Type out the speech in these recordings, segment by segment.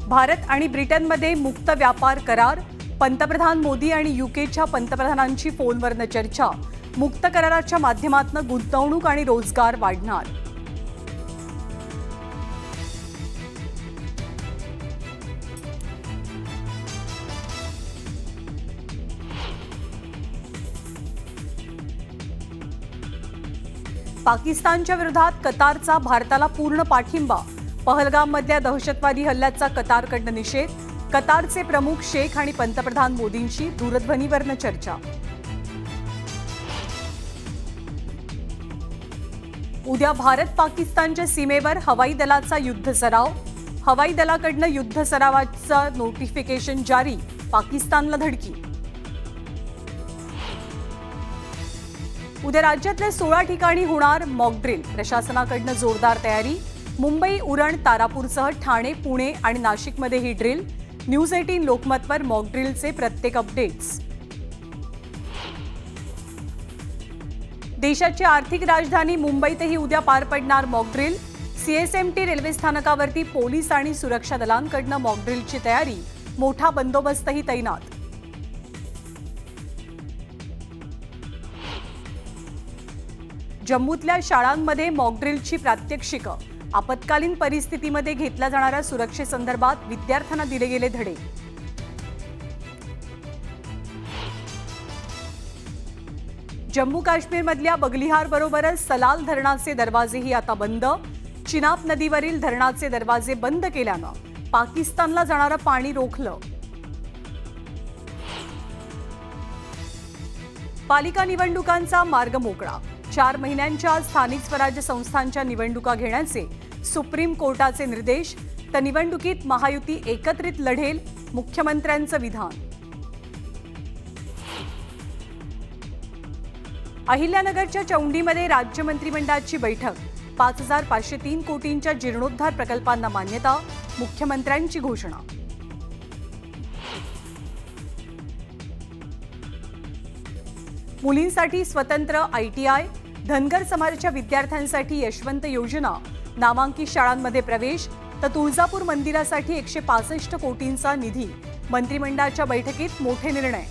भारत आणि ब्रिटनमध्ये मुक्त व्यापार करार. पंतप्रधान मोदी आणि यूकेच्या पंतप्रधानांची फोनवरनं चर्चा. मुक्त कराराच्या माध्यमातून गुंतवणूक आणि रोजगार वाढणार. पाकिस्तानच्या विरोधात कतारचा भारताला पूर्ण पाठिंबा. पहलगाममधल्या दहशतवादी हल्ल्याचा कतारकडनं निषेध. कतारचे प्रमुख शेख आणि पंतप्रधान मोदींची दूरध्वनीवरनं चर्चा. उद्या भारत पाकिस्तानच्या सीमेवर हवाई दलाचा युद्ध सराव. हवाई दलाकडनं युद्ध सरावाचं नोटिफिकेशन जारी. पाकिस्तानला धडकी. उद्या राज्यातल्या 16 ठिकाणी होणार मॉकड्रिल. प्रशासनाकडनं जोरदार तयारी. मुंबई, उरण, तारापूरसह ठाणे, पुणे आणि नाशिकमध्ये ही ड्रिल. न्यूज 18 लोकमतवर मॉकड्रिलचे प्रत्येक अपडेट्स. देशाची आर्थिक राजधानी मुंबईतही उद्या पार पडणार मॉकड्रिल. सीएसएमटी रेल्वे स्थानकावरती पोलीस आणि सुरक्षा दलांकडनं मॉकड्रिलची तयारी. मोठा बंदोबस्तही तैनात. जम्मूतल्या शाळांमध्ये मॉकड्रिलची प्रात्यक्षिकं. आपत्कालीन परिस्थितीमध्ये घेतल्या जाणाऱ्या सुरक्षेसंदर्भात विद्यार्थ्यांना दिले गेले धडे. जम्मू काश्मीरमधल्या बगलिहार बरोबरच सलाल धरणाचे दरवाजेही आता बंद. चिनाब नदीवरील धरणाचे दरवाजे बंद केल्यानं पाकिस्तानला जाणारं पाणी रोखलं. पालिका निवडणुकांचा मार्ग मोकळा. 4 महिन्यांच्या स्थानिक स्वराज्य संस्थांच्या निवडणुका घेण्याचे सुप्रीम कोर्टाचे निर्देश. तर निवडणुकीत महायुती एकत्रित लढेल. मुख्यमंत्र्यांचं विधान. अहिल्यानगरच्या चौंडीमध्ये राज्य मंत्रिमंडळाची बैठक. 5503 कोटींच्या जीर्णोद्धार प्रकल्पांना मान्यता. मुख्यमंत्र्यांची घोषणा. मुलींसाठी स्वतंत्र ITI. धनगर समाजाच्या विद्यार्थ्यांसाठी यशवंत योजना. नामांकित शाळांमध्ये प्रवेश. तर तुळजापूर मंदिरासाठी 165 कोटींचा निधी. मंत्रिमंडळाच्या बैठकीत मोठे निर्णय.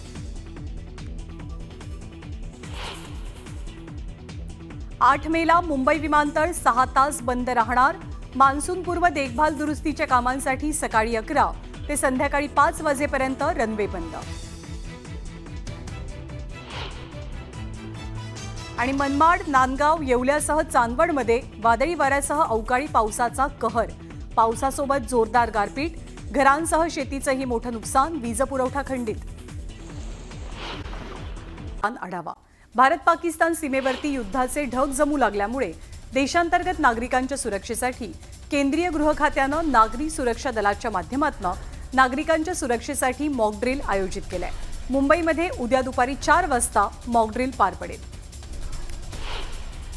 आठ मेला मुंबई विमानतळ 6 तास बंद राहणार. मान्सूनपूर्व देखभाल दुरुस्तीच्या कामांसाठी सकाळी 11 ते संध्याकाळी 5 वाजेपर्यंत रनवे बंद. आणि मनमाड, नांदगाव, येवल्यासह चांदवडमध्ये वादळी वाऱ्यासह अवकाळी पावसाचा कहर. पावसासोबत जोरदार गारपीट. घरांसह शेतीचंही मोठं नुकसान. वीज पुरवठा खंडित. आढावा. भारत पाकिस्तान सीमेवरती युद्धाचे ढग जमू लागल्यामुळे देशांतर्गत नागरिकांच्या सुरक्षेसाठी केंद्रीय गृह खात्यानं नागरी सुरक्षा दलाच्या माध्यमातून नागरिकांच्या सुरक्षेसाठी मॉकड्रिल आयोजित केलंय. मुंबईमध्ये उद्या दुपारी 4 वाजता मॉकड्रिल पार पडेल.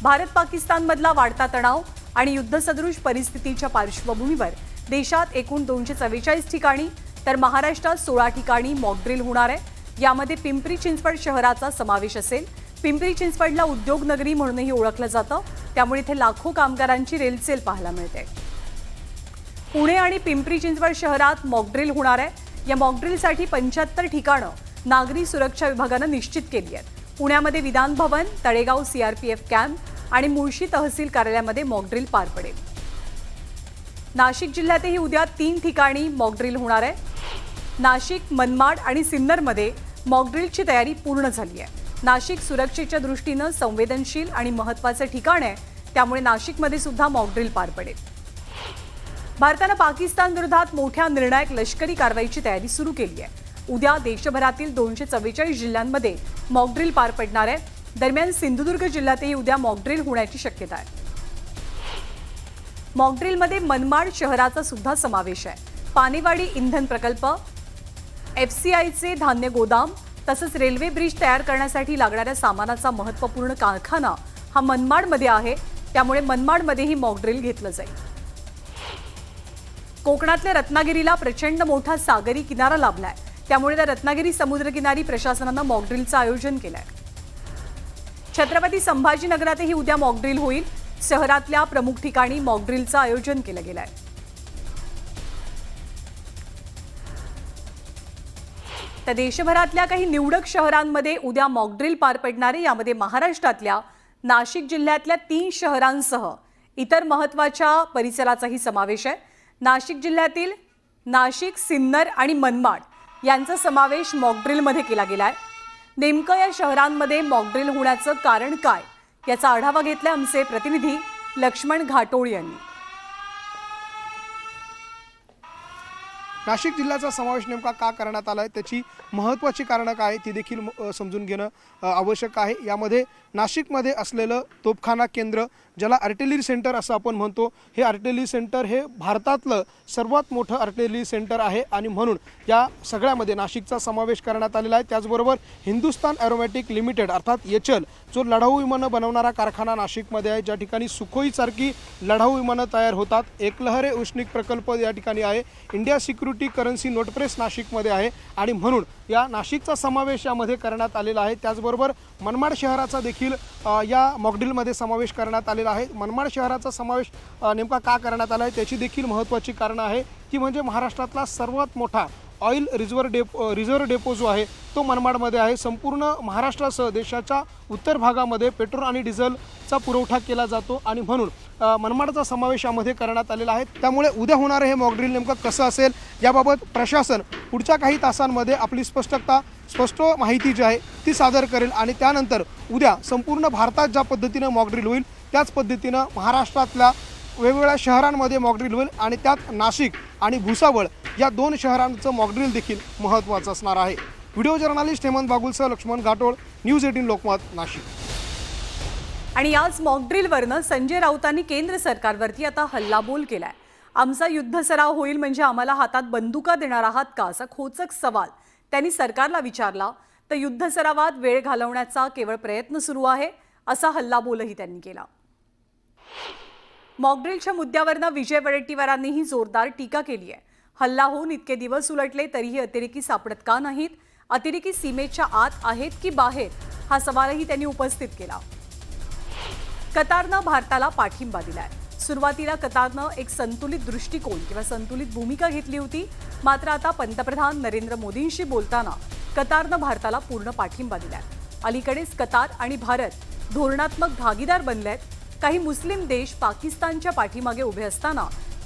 भारत पाकिस्तानमधला वाढता तणाव आणि युद्धसदृश परिस्थितीच्या पार्श्वभूमीवर देशात एकूण 244 ठिकाणी तर महाराष्ट्रात 16 ठिकाणी मॉकड्रिल होणार आहे. यामध्ये पिंपरी चिंचवड शहराचा समावेश असेल. पिंपरी चिंचवडला उद्योग नगरी म्हणूनही ओळखलं जातं. त्यामुळे इथे लाखो कामगारांची रेलचेल पाहायला मिळते. पुणे आणि पिंपरी चिंचवड शहरात मॉकड्रिल होणार आहे. या मॉकड्रिलसाठी 75 ठिकाणं नागरी सुरक्षा विभागानं निश्चित केली आहेत. पुण्यामध्ये विधान भवन, तळेगाव CRPF कॅम्प आणि मुळशी तहसील कार्यालयामध्ये मॉकड्रिल पार पडेल. नाशिक जिल्ह्यातही उद्या 3 ठिकाणी मॉकड्रिल होणार आहे. नाशिक, मनमाड आणि सिन्नरमध्ये मॉकड्रिलची तयारी पूर्ण झाली आहे. नाशिक सुरक्षेच्या दृष्टीनं संवेदनशील आणि महत्त्वाचं ठिकाण आहे. त्यामुळे नाशिकमध्ये सुद्धा मॉकड्रिल पार पडेल. भारतानं पाकिस्तान विरोधात मोठ्या निर्णायक लष्करी कारवाईची तयारी सुरू केली आहे. उद्या देशभरातील 244 जिल्ह्यांमध्ये मॉकड्रिल पार पडणार आहे. दरम्यान सिंधुदुर्ग जिल्ह्यातही उद्या मॉकड्रिल होण्याची शक्यता आहे. मॉकड्रिलमध्ये मनमाड शहराचा सुद्धा समावेश आहे. पानेवाडी इंधन प्रकल्प, FCIचे धान्य गोदाम तसंच रेल्वे ब्रिज तयार करण्यासाठी लागणाऱ्या सामानाचा महत्त्वपूर्ण कारखाना हा मनमाडमध्ये आहे. त्यामुळे मनमाडमध्येही मॉकड्रिल घेतलं जाईल. कोकणातल्या रत्नागिरीला प्रचंड मोठा सागरी किनारा लाभलाय. त्यामुळे त्या रत्नागिरी समुद्रकिनारी प्रशासनानं मॉकड्रिलचं आयोजन केलंय. छत्रपती संभाजीनगरातही उद्या मॉकड्रिल होईल. शहरातल्या प्रमुख ठिकाणी मॉकड्रिलचं आयोजन केलं गेलंय. तर देशभरातल्या काही निवडक शहरांमध्ये उद्या मॉकड्रिल पार पडणार आहे। यामध्ये महाराष्ट्रातल्या नाशिक जिल्ह्यातल्या 3 शहरांसह इतर महत्त्वाच्या परिसराचाही समावेश आहे। नाशिक जिल्ह्यातील नाशिक, सिन्नर आणि मनमाड यांचा समावेश मॉकड्रिलमध्ये केला गेला आहे। नेमकं या शहरांमध्ये मॉकड्रिल होण्याचं कारण काय याचा आढावा घेतला आमचे प्रतिनिधी लक्ष्मण घाटोळ यांनी। नाशिक जिल्ह्याचा समावेश नेमका का करण्यात आला आहे, त्याची महत्त्वाची कारणं काय ती देखील समजून घेणं आवश्यक आहे। यामध्ये नाशिकमध्ये असलेलं तोफखाना केंद्र, ज्याला आर्टिलरी सेंटर असं आपण म्हणतो, हे आर्टिलरी सेंटर हे भारतातलं सर्वात मोठं आर्टिलरी सेंटर आहे आणि म्हणून या सगळ्यामध्ये नाशिकचा समावेश करण्यात आलेला आहे। त्याचबरोबर हिंदुस्तान एरोमॅटिक लिमिटेड अर्थात एचएल जो लढाऊ विमानं बनवणारा कारखाना नाशिकमध्ये आहे, ज्या ठिकाणी सुखोईसारखी लढाऊ विमानं तयार होतात, एकलहरे औष्णिक प्रकल्प या ठिकाणी आहे, India security currency note press नाशिकमध्ये आहे आणि म्हणून या नाशिकचा समावेश यामध्ये करण्यात आलेला आहे। त्याचबरोबर मनमाड शहराचा देखील या मॉकड्रिलमध्ये समावेश करण्यात आलेला आहे। मनमाड शहराचा समावेश नेमका का करण्यात आला आहे त्याची देखील महत्त्वाची कारणं आहे, ती म्हणजे महाराष्ट्रातला सर्वात मोठा ऑइल रिझर्व्ह डेपो जो आहे तो मनमाडमध्ये आहे। संपूर्ण महाराष्ट्रासह देशाच्या उत्तर भागामध्ये पेट्रोल आणि डिझेलचा पुरवठा केला जातो आणि म्हणून मनमाडचा समावेश यामध्ये करण्यात आलेला आहे। त्यामुळे उद्या होणारे हे मॉकड्रिल नेमकं कसं असेल याबाबत प्रशासन पुढच्या काही तासांमध्ये आपली स्पष्ट माहिती जी आहे ती सादर करेल आणि त्यानंतर उद्या संपूर्ण भारतात ज्या पद्धतीनं मॉकड्रिल होईल त्याच पद्धतीनं महाराष्ट्रातल्या वेगवेगळ्या शहरांमध्ये मॉकड्रिल होईल आणि त्यात नाशिक आणि भुसावळ या 2 शहरांचं मॉकड्रिल देखील महत्त्वाचं असणार आहे। व्हिडिओ जर्नलिस्ट हेमंत बागुलसह लक्ष्मण घाटोळ, न्यूज 18 लोकमत, नाशिक। आणि आज मॉकड्रिलवरनं संजय राऊतांनी केंद्र सरकारवरती आता हल्लाबोल केलाय। आमचा युद्ध सराव होईल म्हणजे आम्हाला हातात बंदुका देणार आहात का, असा खोचक सवाल त्यांनी सरकारला विचारला। तर युद्ध सरावात वेळ घालवण्याचा केवळ प्रयत्न सुरू आहे असा हल्लाबोलही त्यांनी केला। मॉकड्रिलच्या मुद्द्यावरनं विजय वडेट्टीवारांनीही जोरदार टीका केली आहे। हल्ला होऊन इतके दिवस उलटले तरीही अतिरेकी सापडत का नाहीत, अतिरेकी सीमेच्या आत आहेत की बाहेर, हा सवालही त्यांनी उपस्थित केला। कतारनं भारताला पाठिंबा दिलाय। सुरुवातीला कतारनं एक संतुलित दृष्टिकोन किंवा संतुलित भूमिका घेतली होती, मात्र आता पंतप्रधान नरेंद्र मोदींशी बोलताना कतारनं भारताला पूर्ण पाठिंबा दिलाय। अलीकडेच कतार आणि भारत धोरणात्मक भागीदार बनलेत। काही मुस्लिम देश पाकिस्तानच्या पाठीमागे उभे असताना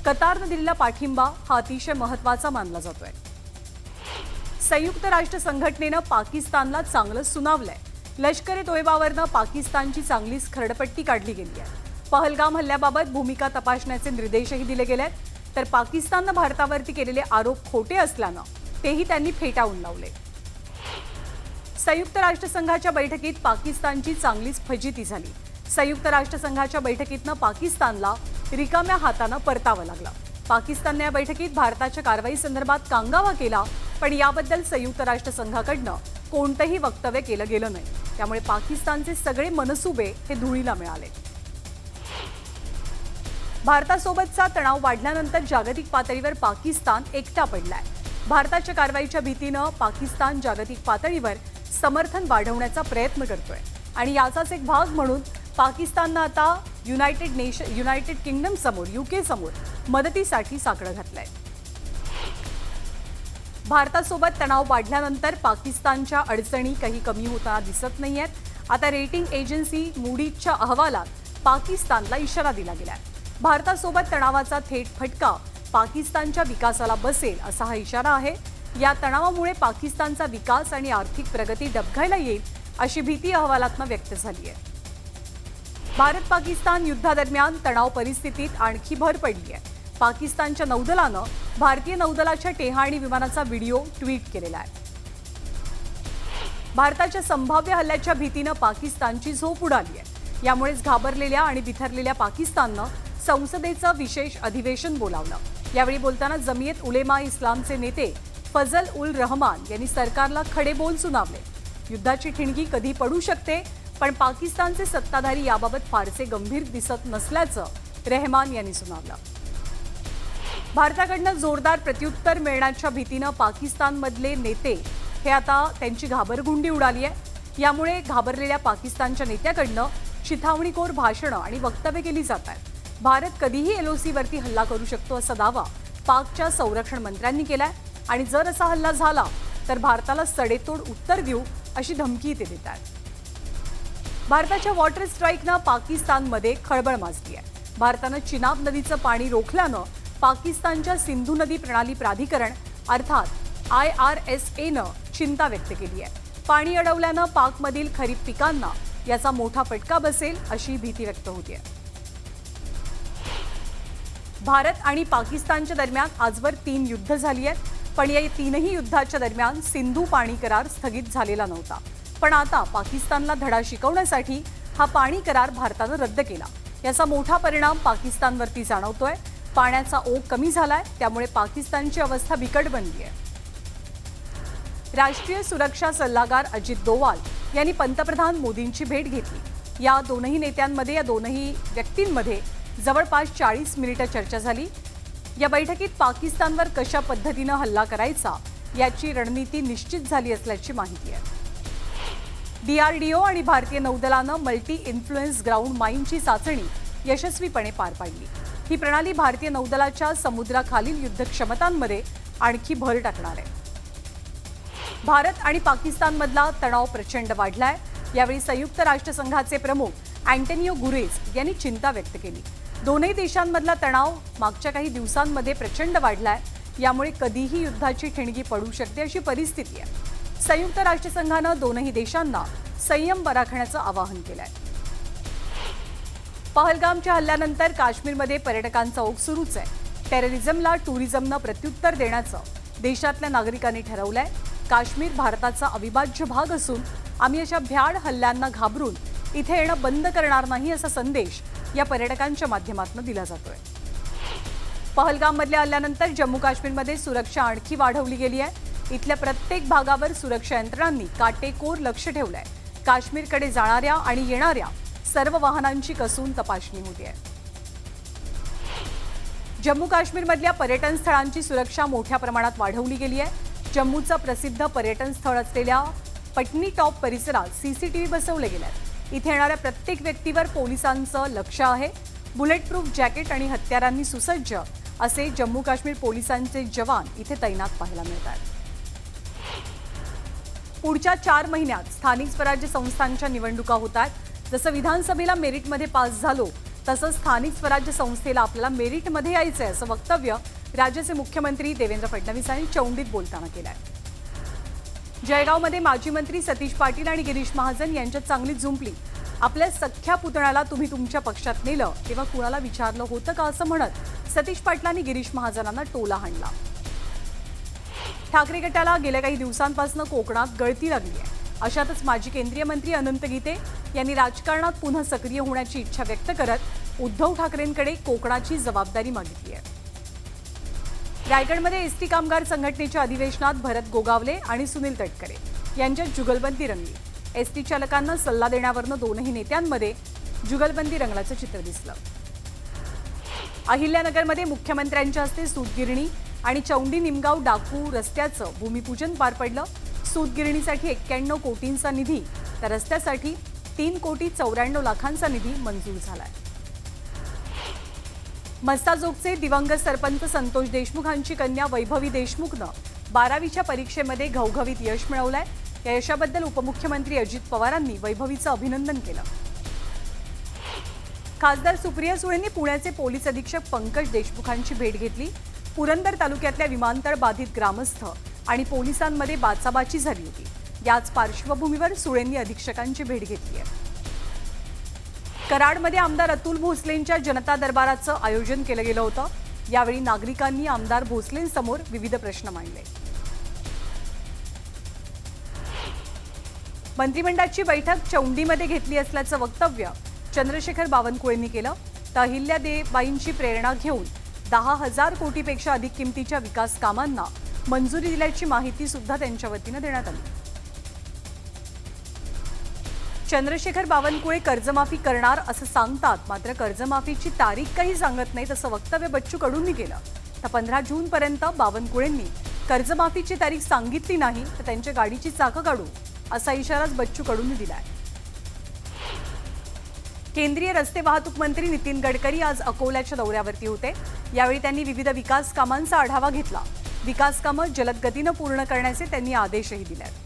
कतारनं दिलेला पाठिंबा हा अतिशय महत्त्वाचा मानला जातोय। संयुक्त राष्ट्र संघटनेनं पाकिस्तानला चांगलं सुनावलंय। लष्कर-ए-तोयबावरनं पाकिस्तानची चांगलीच खरडपट्टी काढली गेली आहे। पहलगाम हल्ल्याबाबत भूमिका तपासण्याचे निर्देशही दिले गेलेत, तर पाकिस्ताननं भारतावरती केलेले आरोप खोटे असल्यानं तेही त्यांनी फेटाळून लावले। संयुक्त राष्ट्रसंघाच्या बैठकीत पाकिस्तानची चांगलीच फजिती झाली। संयुक्त राष्ट्रसंघाच्या बैठकीतनं पाकिस्तानला रिकाम्या हातानं परतावं लागलं। पाकिस्तानने या बैठकीत भारताच्या कारवाई संदर्भात कांगावा केला, पण याबद्दल संयुक्त राष्ट्रसंघाकडनं कोणतंही वक्तव्य केलं गेलं नाही। त्यामुळे पाकिस्तानचे सगळे मनसुबे हे धुळीला मिळाले। भारतासोबतचा तणाव वाढल्यानंतर जागतिक पातळीवर पाकिस्तान एकटा पडलाय। भारताच्या कारवाईच्या भीतीनं पाकिस्तान जागतिक पातळीवर समर्थन वाढवण्याचा प्रयत्न करतोय आणि याचाच एक भाग म्हणून पाकिस्ताननं आता युनायटेड किंगडम समोर, UK समोर मदतीसाठी साकडं घातलंय। भारतासोबत तणाव वाढल्यानंतर पाकिस्तानच्या अडचणी काही कमी होताना दिसत नाहीयेत। आता रेटिंग एजन्सी मूडीजच्या अहवालात पाकिस्तानला इशारा दिला गेलाय। भारतासोबत तणावाचा थेट फटका पाकिस्तानच्या विकासाला बसेल असा हा इशारा आहे। या तणावामुळे पाकिस्तानचा विकास आणि आर्थिक प्रगती डबघायला येईल अशी भीती अहवालातनं व्यक्त झाली आहे। भारत-पाकिस्तान युद्धादरम्यान तणाव परिस्थितीत आणखी भर पडली आहे। पाकिस्तानच्या नौदलानं भारतीय नौदलाच्या टेहाळणी विमानाचा व्हिडिओ ट्विट केलेला आहे। भारताच्या संभाव्य हल्ल्याच्या भीतीनं पाकिस्तानची झोप उडाली आहे। यामुळेच घाबरलेल्या आणि बिथरलेल्या पाकिस्ताननं संसदेचं विशेष अधिवेशन बोलावलं। यावेळी बोलताना जमियत उलेमा इस्लामचे नेते फजल उल रहमान यांनी सरकारला खडे बोल सुनावले। युद्धाची ठिणगी कधी पडू शकते, पण पाकिस्तानचे सत्ताधारी याबाबत फारसे गंभीर दिसत नसल्याचं रहमान यांनी सुनावलं। भारताकडनं जोरदार प्रत्युत्तर मिळण्याच्या भीतीनं पाकिस्तानमधले नेते हे आता त्यांची घाबरगुंडी उडाली आहे। यामुळे घाबरलेल्या पाकिस्तानच्या नेत्याकडनं चिथावणीखोर भाषणं आणि वक्तव्य केली जात आहेत। भारत कधीही LOCवरती हल्ला करू शकतो असा दावा पाकच्या संरक्षण मंत्र्यांनी केलाय आणि जर असा हल्ला झाला तर भारताला सडेतोड उत्तर देऊ अशी धमकीही ते देत आहेत. भारताच्या वॉटर स्ट्राईकनं पाकिस्तानमध्ये खळबळ माजली आहे. भारतानं चिनाब नदीचं पाणी रोखल्यानं पाकिस्तानच्या सिंधू नदी प्रणाली प्राधिकरण अर्थात IRSAनं चिंता व्यक्त केली आहे. पाणी अडवल्यानं पाकमधील खरीप पिकांना याचा मोठा फटका बसेल अशी भीती व्यक्त होते. भारत आणि पाकिस्तानच्या दरम्यान आजवर 3 युद्ध झाली आहेत, पण या 3ही युद्धाच्या दरम्यान सिंधू पाणी करार स्थगित झालेला नव्हता. पण आता पाकिस्तानला धडा शिकवण्यासाठी हा पाणी करार भारतानं रद्द केला. याचा मोठा परिणाम पाकिस्तानवरती जाणवतोय. पाण्याचा ओघ कमी झालाय, त्यामुळे पाकिस्तानची अवस्था बिकट बनली आहे. राष्ट्रीय सुरक्षा सल्लागार अजित डोवाल यांनी पंतप्रधान मोदींची भेट घेतली. या दोनही व्यक्तींमध्ये जवळपास 40 मिनिटं चर्चा झाली. या बैठकीत पाकिस्तानवर कशा पद्धतीनं हल्ला करायचा याची रणनीती निश्चित झाली असल्याची माहिती आहे. DRDO आणि भारतीय नौदलानं मल्टी इन्फ्लुएन्स ग्राउंड माईनची चाचणी यशस्वीपणे पार पाडली. ही प्रणाली भारतीय नौदलाच्या समुद्राखालील युद्ध क्षमतांमध्ये आणखी भर टाकणार आहे. भारत आणि पाकिस्तानमधला तणाव प्रचंड वाढलाय. यावेळी संयुक्त राष्ट्रसंघाचे प्रमुख अँटोनियो गुटेरेस यांनी चिंता व्यक्त केली. दोनही देशांमधला तणाव मागच्या काही दिवसांमध्ये प्रचंड वाढलाय. यामुळे कधीही युद्धाची ठिणगी पडू शकते अशी परिस्थिती आहे. संयुक्त राष्ट्रसंघानं दोनही देशांना संयम राखण्याचं आवाहन केलंय. पहलगामच्या हल्ल्यानंतर काश्मीरमध्ये पर्यटकांचा ओघ सुरूच आहे. टेररिझमला टुरिझमनं प्रत्युत्तर देण्याचं देशातल्या नागरिकांनी ठरवलंय. काश्मीर भारताचा अविभाज्य भाग असून आम्ही अशा भ्याड हल्ल्यांना घाबरून इथे येणं बंद करणार नाही असा संदेश या पर्यटकांच्या माध्यमातून दिला जातोय. पहलगाममधल्या हल्ल्यानंतर जम्मू काश्मीरमध्ये सुरक्षा आणखी वाढवली गेली आहे. इथल्या प्रत्येक भागावर सुरक्षा यंत्रणांनी काटेकोर लक्ष ठेवलंय. काश्मीरकडे जाणाऱ्या आणि येणाऱ्या सर्व वाहनांची कसून तपासणी होते आहे. जम्मू काश्मीरमधल्या पर्यटन स्थळांची सुरक्षा मोठ्या प्रमाणात वाढवली गेली आहे. जम्मूचं प्रसिद्ध पर्यटन स्थळ असलेल्या पटनी टॉप परिसरात CCTV बसवले गेले आहेत. इथे येणाऱ्या प्रत्येक व्यक्तीवर पोलिसांचं लक्ष आहे. बुलेट प्रूफ जॅकेट आणि हत्यारांनी सुसज्ज असे जम्मू काश्मीर पोलिसांचे जवान इथे तैनात पाहायला मिळतात. पुढच्या 4 महिन्यात स्थानिक स्वराज्य संस्थांच्या निवडणुका होतात. जसं विधानसभेला मेरिटमध्ये पास झालो तसं स्थानिक स्वराज्य संस्थेला आपल्याला मेरिटमध्ये यायचंय असं वक्तव्य राज्याचे मुख्यमंत्री देवेंद्र फडणवीस यांनी चौंडीत बोलताना केलं आहे. जळगावमध्ये माजी मंत्री सतीश पाटील आणि गिरीश महाजन यांच्यात चांगली जुंपली. आपल्या सख्ख्या पुतण्याला तुम्ही तुमच्या पक्षात नेलं तेव्हा कुणाला विचारलं होतं का असं म्हणत सतीश पाटलांनी गिरीश महाजनांना टोला हाणला. ठाकरे गटाला गेल्या काही दिवसांपासून कोकणात गळती लागली आहे. अशातच माजी केंद्रीय मंत्री अनंत गीते यांनी राजकारणात पुन्हा सक्रिय होण्याची इच्छा व्यक्त करत उद्धव ठाकरेंकडे कोकणाची जबाबदारी मागितली आहे. रायगडमध्ये एसटी कामगार संघटनेच्या अधिवेशनात भरत गोगावले आणि सुनील तटकरे यांच्यात जुगलबंदी रंगली. एसटी चालकांना सल्ला देण्यावरनं दोनही नेत्यांमध्ये जुगलबंदी रंगल्याचं चित्र दिसलं. अहिल्यानगरमध्ये मुख्यमंत्र्यांच्या हस्ते सूतगिरणी आणि चौंडी निमगाव डाकू रस्त्याचं भूमिपूजन पार पडलं. सूतगिरणीसाठी 91 कोटींचा निधी तर रस्त्यासाठी 3,94,00,000 निधी मंजूर झालाय. मस्ताजोगचे दिवंगत सरपंच संतोष देशमुखांची कन्या वैभवी देशमुखनं 12वीच्या परीक्षेमध्ये घवघवीत यश मिळवलंय. या यशाबद्दल उपमुख्यमंत्री अजित पवारांनी वैभवीचं अभिनंदन केलं. खासदार सुप्रिया सुळेंनी पुण्याचे पोलीस अधीक्षक पंकज देशमुखांची भेट घेतली. पुरंदर तालुक्यातल्या विमानतळ बाधित ग्रामस्थ आणि पोलिसांमध्ये बाचाबाची झाली होती. याच पार्श्वभूमीवर सुळेंनी अधीक्षकांची भेट घेतली आहे. कराडमध्ये आमदार अतुल भोसलेंच्या जनता दरबाराचं आयोजन केलं गेलं होतं. यावेळी नागरिकांनी आमदार भोसलेंसमोर विविध प्रश्न मांडले. मंत्रिमंडळाची बैठक चौंडीमध्ये घेतली असल्याचं वक्तव्य चंद्रशेखर बावनकुळेंनी केलं. तर अहिल्यादेवीबाईंची प्रेरणा घेऊन 10,000 कोटीपेक्षा अधिक किमतीच्या विकास कामांना मंजुरी दिल्याची माहिती सुद्धा त्यांच्या वतीनं देण्यात आली. चंद्रशेखर बावनकुळे कर्जमाफी करणार असं सांगतात, मात्र कर्जमाफीची तारीख काही सांगत नाहीत असं वक्तव्य बच्चू कडूंनी केलं. तर 15 जूनपर्यंत बावनकुळेंनी कर्जमाफीची तारीख सांगितली नाही तर त्यांच्या गाडीची चाकं काढू असा इशाराच बच्चू कडूंनी दिलाय. केंद्रीय रस्ते वाहतूक मंत्री नितीन गडकरी आज अकोल्याच्या दौऱ्यावरती होते. यावेळी त्यांनी विविध विकास कामांचा आढावा घेतला. विकास कामं जलद गतीनं पूर्ण करण्याचे त्यांनी आदेशही दिले आहेत.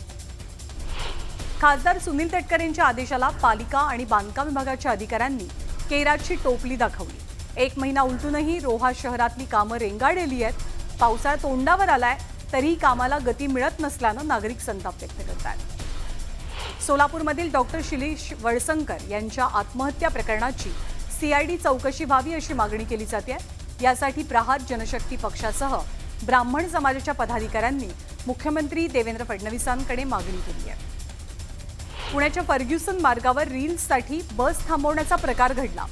खासदार सुनील तटकरे यांच्या आदेशाला पालिका आणि बांधकाम विभागाच्या अधिकाऱ्यांनी केराची टोपली दाखवली. 1 महिना उलटूनही रोहा शहरातली कामं रेंगाळलेली आहेत. पावसाळा तोंडावर आलाय तरीही कामाला गती मिळत नसल्यानं नागरिक संताप व्यक्त करतात. सोलापूरमधील डॉक्टर शिलेश वळसंकर यांच्या आत्महत्या प्रकरणाची सीआयडी चौकशी व्हावी अशी मागणी केली जाते. यासाठी प्रहार जनशक्ती पक्षासह ब्राह्मण समाजाच्या पदाधिकाऱ्यांनी मुख्यमंत्री देवेंद्र फडणवीसांकडे मागणी केली आहे. पुण्याच्या फर्ग्युसन मार्गावर रील्ससाठी बस थांबवण्याचा प्रकार घडला,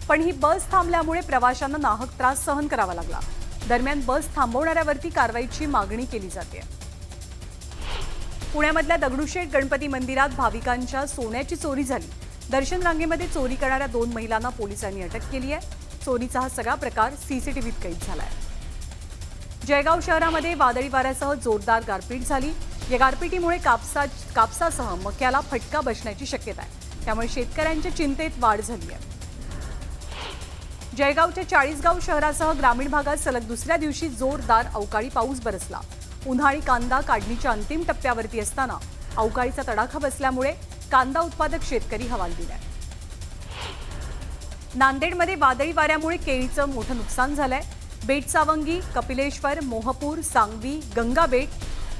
पण ही बस थांबल्यामुळे प्रवाशांना नाहक त्रास सहन करावा लागला. दरम्यान बस थांबवणाऱ्यावरती कारवाईची मागणी केली जाते. पुण्यामधल्या दगडूशेठ गणपती मंदिरात भाविकांच्या सोन्याची चोरी झाली. दर्शन रांगेमध्ये चोरी करणाऱ्या 2 महिलांना पोलिसांनी अटक केली आहे. चोरीचा हा सगळा प्रकार सीसीटीव्हीत कैद झालाय. जळगाव शहरामध्ये वादळी वाऱ्यासह जोरदार गारपीट झाली. या गारपिटीमुळे कापसासह मक्याला फटका बसण्याची शक्यता आहे. त्यामुळे शेतकऱ्यांच्या चिंतेत वाढ झाली आहे. जळगावच्या 40गाव शहरासह ग्रामीण भागात सलग दुसऱ्या दिवशी जोरदार अवकाळी पाऊस बरसला. उन्हाळी कांदा काढणीच्या अंतिम टप्प्यावरती असताना अवकाळीचा तडाखा बसल्यामुळे कांदा उत्पादक शेतकरी हवालदिल आहे. नांदेडमध्ये वादळी वाऱ्यामुळे केळीचं मोठं नुकसान झालंय. बेटसावंगी, कपिलेश्वर, मोहपूर, सांगवी, गंगाबेट,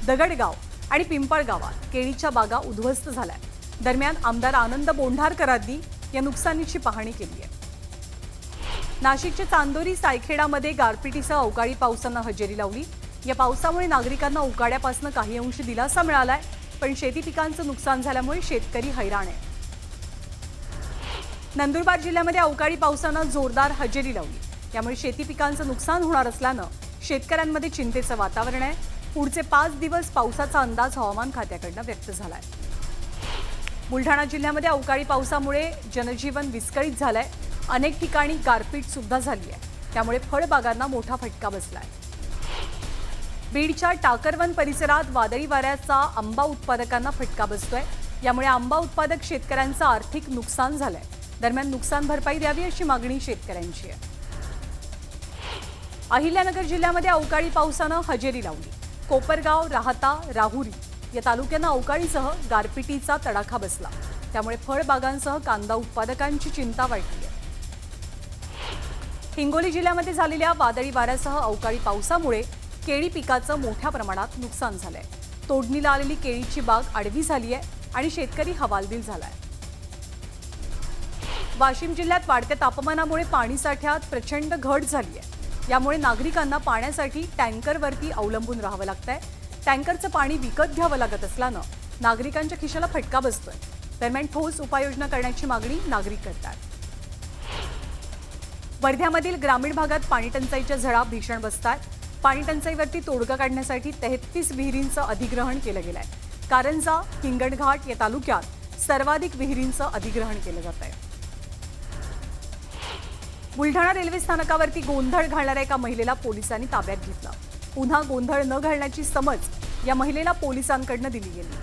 दगडगाव आणि पिंपळगावात केळीच्या बागा उद्ध्वस्त झाल्या. दरम्यान आमदार आनंद बोंढारकरांनी या नुकसानीची पाहणी केली आहे. नाशिकच्या चांदोरी सायखेडामध्ये गारपिटीसह अवकाळी पावसानं हजेरी लावली. या पावसामुळे नागरिकांना उकाड्यापासून काही अंश दिलासा मिळालाय, पण शेती पिकांचं नुकसान झाल्यामुळे शेतकरी हैराण आहे. नंदुरबार जिल्ह्यामध्ये अवकाळी पावसानं जोरदार हजेरी लावली. त्यामुळे शेती पिकांचं नुकसान होणार असल्यानं शेतकऱ्यांमध्ये चिंतेचं वातावरण आहे. पुढचे 5 दिवस पावसाचा अंदाज हवामान खात्याकडनं व्यक्त झालाय. बुलढाणा जिल्ह्यामध्ये अवकाळी पावसामुळे जनजीवन विस्कळीत झालंय. अनेक ठिकाणी गारपीट सुद्धा झाली आहे. त्यामुळे फळबागांना मोठा फटका बसलाय. बीडच्या टाकरवन परिसरात वादळी वाऱ्याचा आंबा उत्पादकांना फटका बसतोय. यामुळे आंबा उत्पादक शेतकऱ्यांचं आर्थिक नुकसान झालंय. दरम्यान नुकसान भरपाई द्यावी अशी मागणी शेतकऱ्यांची आहे. अहिल्यानगर जिल्ह्यामध्ये अवकाळी पावसानं हजेरी लावली. कोपरगाव, राहता, राहुरी या तालुक्यांना अवकाळीसह गारपिटीचा तडाखा बसला. त्यामुळे फळबागांसह कांदा उत्पादकांची चिंता वाढली आहे. हिंगोली जिल्ह्यामध्ये झालेल्या वादळी वाऱ्यासह अवकाळी पावसामुळे केळी पिकाचं मोठ्या प्रमाणात नुकसान झालंय. तोडणीला आलेली केळीची बाग आडवी झाली आहे आणि शेतकरी हवालदिल झालाय. वाशिम जिल्ह्यात वाढत्या तापमानामुळे पाणीसाठ्यात प्रचंड घट झाली आहे. यामुळे नागरिकांना पाण्यासाठी टँकरवरती अवलंबून राहावं लागतंय. टँकरचं पाणी विकत घ्यावं लागत असल्यानं नागरिकांच्या खिशाला फटका बसतोय. दरम्यान ठोस उपाययोजना करण्याची मागणी नागरिक करतात. वर्ध्यामधील ग्रामीण भागात पाणीटंचाईच्या झळा भीषण बसतात. पाणीटंचाईवरती तोडगा काढण्यासाठी 33 विहिरींचं अधिग्रहण केलं गेलंय. कारंजा, हिंगणघाट या तालुक्यात सर्वाधिक विहिरींचं अधिग्रहण केलं जात आहे. बुलढाणा रेल्वे स्थानकावरती गोंधळ घालणाऱ्या एका महिलेला पोलिसांनी ताब्यात घेतलं. पुन्हा गोंधळ न घालण्याची समज या महिलेला पोलिसांकडनं दिली गेली.